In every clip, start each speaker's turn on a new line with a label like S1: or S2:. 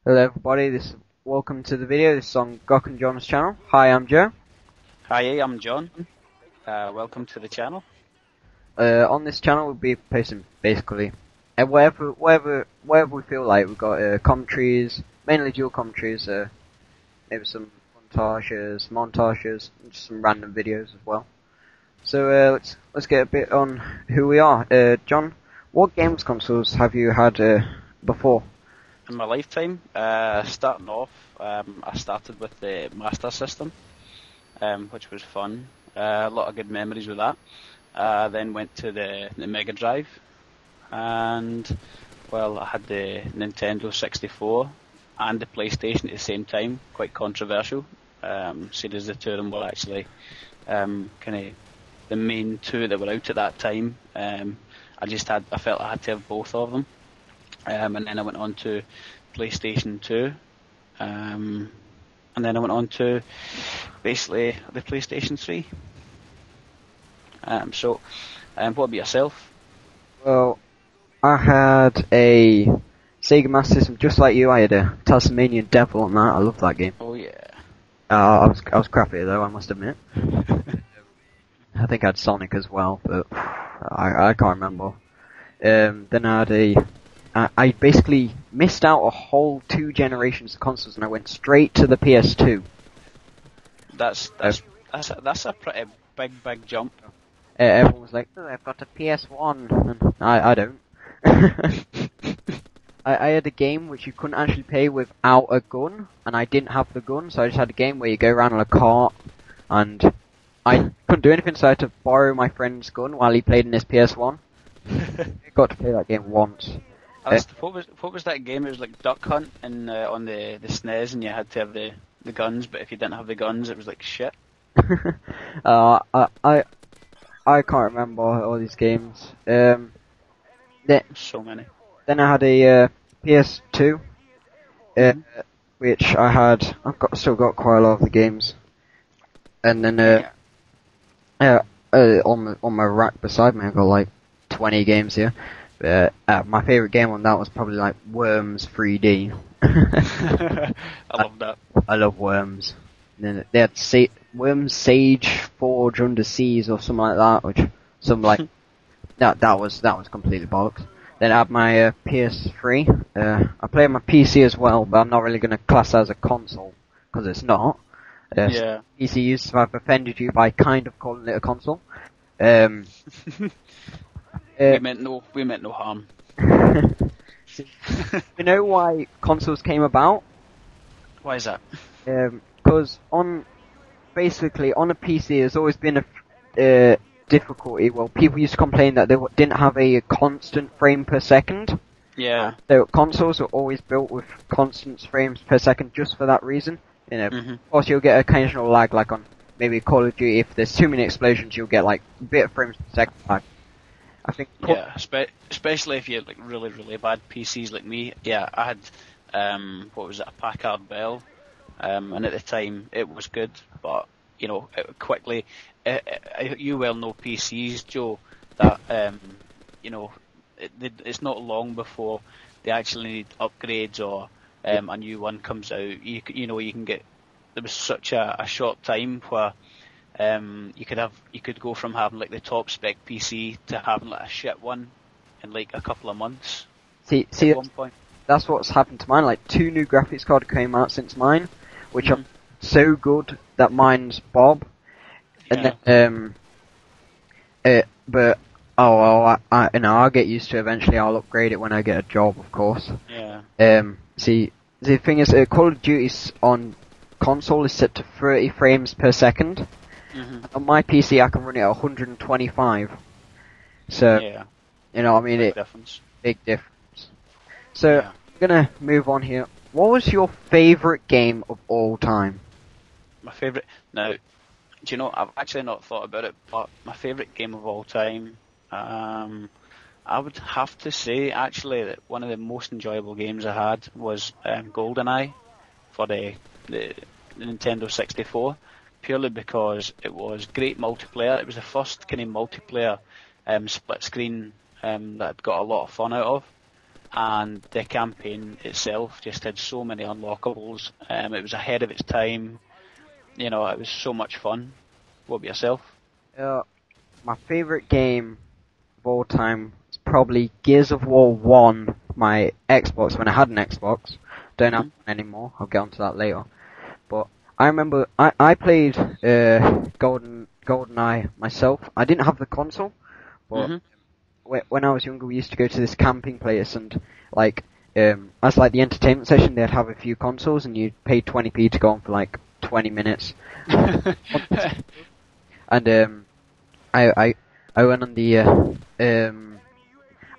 S1: Hello everybody, welcome to the video. This is on Gok and John's channel. Hi, I'm Joe.
S2: Hi, I'm John. Welcome to the channel.
S1: On this channel we'll be posting basically whatever we feel like. We've got commentaries, mainly dual commentaries, maybe some montages, and just some random videos as well. So let's get a bit on who we are. John, what games consoles have you had before?
S2: In my lifetime, starting off, I started with the Master System, which was fun. A lot of good memories with that. Then went to the Mega Drive, and well, I had the Nintendo 64 and the PlayStation at the same time. Quite controversial. Series the two of them were actually kind of the main two that were out at that time. I felt I had to have both of them. And then I went on to PlayStation 2, and then I went on to basically the PlayStation 3. What about yourself?
S1: Well, I had a Sega Master System just like you. I had a Tasmanian Devil on that. I love that game.
S2: Oh yeah.
S1: I was crappy though, I must admit. I think I had Sonic as well, but I can't remember. Then I basically missed out a whole 2 generations of consoles, and I went straight to the PS2.
S2: That's a pretty big jump.
S1: Everyone was like, "Oh, I've got a PS1," and I don't. I had a game which you couldn't actually play without a gun, and I didn't have the gun, so I just had a game where you go around on a cart, and I couldn't do anything, so I had to borrow my friend's gun while he played in his PS1. I got to play that game once.
S2: What was that game? It was like Duck Hunt and on the SNES, and you had to have the guns, but if you didn't have the guns, it was like shit.
S1: I can't remember all these games.
S2: So many.
S1: Then I had a PS2, which still got quite a lot of the games. And then on my rack beside me, I got like 20 games here. My favorite game on that was probably like Worms 3D.
S2: I love that.
S1: I love Worms. And then they had Worms Sage Forge Under Seas or something like that, which that was completely bollocks. Then I had my PS3. I play on my PC as well, but I'm not really going to class that as a console because it's not.
S2: Yeah.
S1: PC users have offended you by kind of calling it a console.
S2: We meant no harm.
S1: You know why consoles came about?
S2: Why is that?
S1: Because basically on a PC there's always been a difficulty. Well, people used to complain that they didn't have a constant frame per second.
S2: Yeah.
S1: So consoles are always built with constant frames per second just for that reason. Of course you'll get occasional lag, like on maybe Call of Duty. If there's too many explosions, you'll get like a bit of frames per second lag. I think.
S2: Yeah, especially if you had like really bad PCs like me. Yeah, I had what was it, a Packard Bell, and at the time it was good, but you know, quickly, you well know PCs, Joe, that you know, it's not long before they actually need upgrades or a new one comes out. You can get. There was such a short time where you could go from having like the top spec PC to having like a shit one in like a couple of months.
S1: See,
S2: at one point.
S1: That's what's happened to mine. Like 2 new graphics cards came out since mine, which are so good that mine's Bob.
S2: Yeah.
S1: And then, but I'll get used to it eventually. I'll upgrade it when I get a job, of course.
S2: Yeah.
S1: See, the thing is, Call of Duty on console is set to 30 frames per second. On my PC, I can run it at 125. So,
S2: Yeah.
S1: you know, I mean,
S2: Big difference.
S1: Big difference. So,
S2: Yeah.
S1: I'm gonna move on here. What was your favorite game of all time?
S2: My favourite. Now, do you know, I've actually not thought about it, but my favourite game of all time, I would have to say actually that one of the most enjoyable games I had was GoldenEye for the Nintendo 64, purely because it was great multiplayer. It was the first kind of multiplayer split screen that I'd got a lot of fun out of. and the campaign itself just had so many unlockables. It was ahead of its time. You know, it was so much fun. What about yourself?
S1: My favourite game of all time is probably Gears of War 1, my Xbox, when I had an Xbox. Don't have one anymore, I'll get onto that later. But I remember, I played GoldenEye myself. I didn't have the console, but when I was younger we used to go to this camping place and, like, as like the entertainment session, they'd have a few consoles and you'd pay 20p to go on for like 20 minutes. And I went on the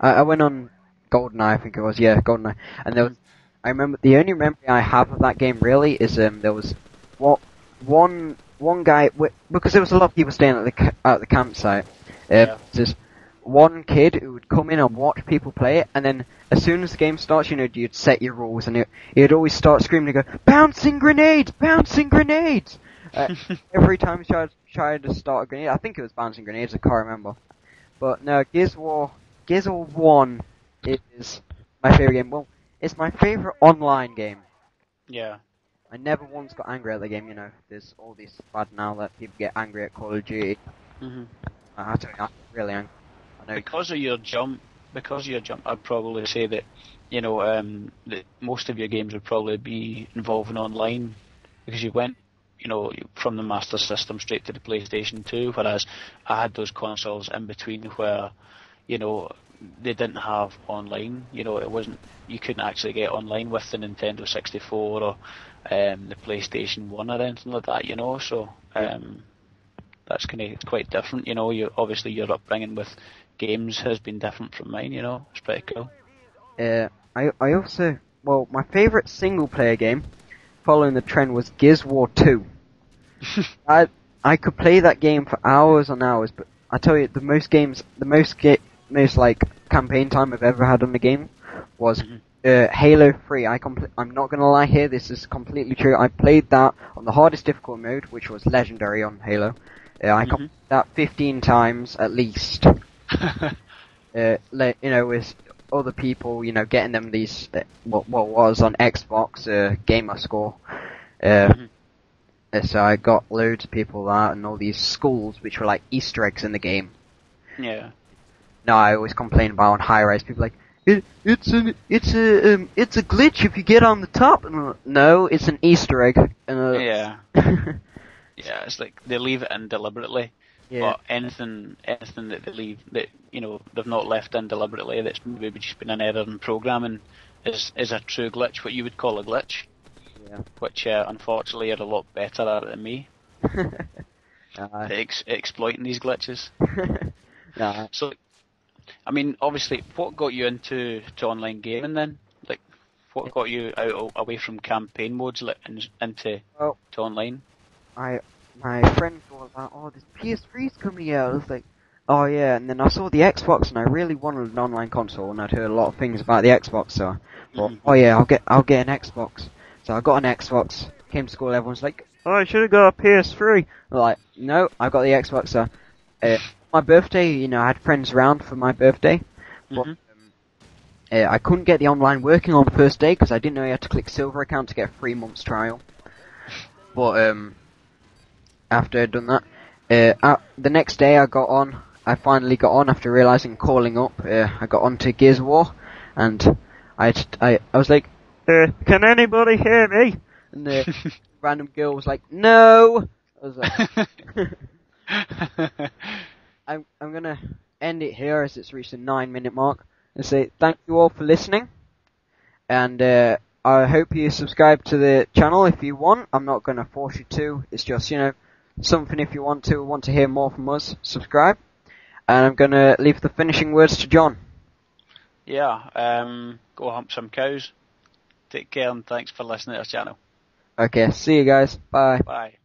S1: I went on GoldenEye, I think it was, yeah, GoldenEye, and there was, I remember, the only memory I have of that game really is there was one guy, because there was a lot of people staying at the campsite. There's one kid who would come in and watch people play it, and then as soon as the game starts, you know, you'd set your rules, and he'd always start screaming and go, "Bouncing grenades! Bouncing grenades!" Every time he tried to start a grenade, I think it was bouncing grenades, I can't remember. But no, Gears of War 1 is my favourite game. Well, it's my favourite online game.
S2: Yeah.
S1: I never once got angry at the game, you know. There's all this bad now that people get angry at Call of Duty. I tell you, I'm really angry. I know. Because of your jump,
S2: I'd probably say that, you know, that most of your games would probably be involving online, because you went, you know, from the Master System straight to the PlayStation 2, whereas I had those consoles in between where, you know, they didn't have online. You know, you couldn't actually get online with the Nintendo 64 or the PlayStation 1 or anything like that, you know, so that's quite different, you know. Obviously your upbringing with games has been different from mine, you know. It's pretty cool.
S1: I also, well, my favourite single player game, following the trend, was Gears of War 2. I could play that game for hours on hours, but I tell you, the most like campaign time I've ever had on the game was Halo 3. I'm not gonna lie here, this is completely true. I played that on the hardest difficult mode, which was Legendary on Halo. I completed that 15 times at least. You know, with other people, you know, getting them these, what was on Xbox, gamer score. So I got loads of people that, and all these skulls, which were like Easter eggs in the game.
S2: Yeah.
S1: No, I always complain about on high-rise, people like, it's a glitch if you get on the top. And no, it's an Easter egg.
S2: Yeah. Yeah, it's like they leave it in deliberately. Yeah. But anything that they leave, that, you know, they've not left in deliberately, that's maybe just been an error in programming, is a true glitch, what you would call a glitch. Yeah. Which unfortunately you're a lot better at it than me. Exploiting these glitches. So, I mean, obviously, what got you into online gaming then? Like, what got you away from campaign modes into to online?
S1: My friend was like, "Oh, this PS3's coming out." I was like, "Oh yeah," and then I saw the Xbox, and I really wanted an online console, and I'd heard a lot of things about the Xbox, so I thought, "Oh yeah, I'll get an Xbox." So I got an Xbox. Came to school, everyone's like, "Oh, I should have got a PS3." I'm like, no, I got the Xbox. So my birthday, you know, I had friends around for my birthday, but I couldn't get the online working on the first day because I didn't know you had to click Silver account to get a 3 months trial. But after I'd done that, the next day I finally got on after realizing calling up. I got on to Gears of War, and I was like, "Can anybody hear me?" And the random girl was like, "No." I was like, I'm gonna end it here as it's reached the 9-minute mark, and say thank you all for listening, and I hope you subscribe to the channel if you want. I'm not gonna force you to. It's just, you know, something if you want to hear more from us, subscribe. And I'm gonna leave the finishing words to John.
S2: Yeah, go hump some cows. Take care and thanks for listening to our channel.
S1: Okay, see you guys. Bye.
S2: Bye.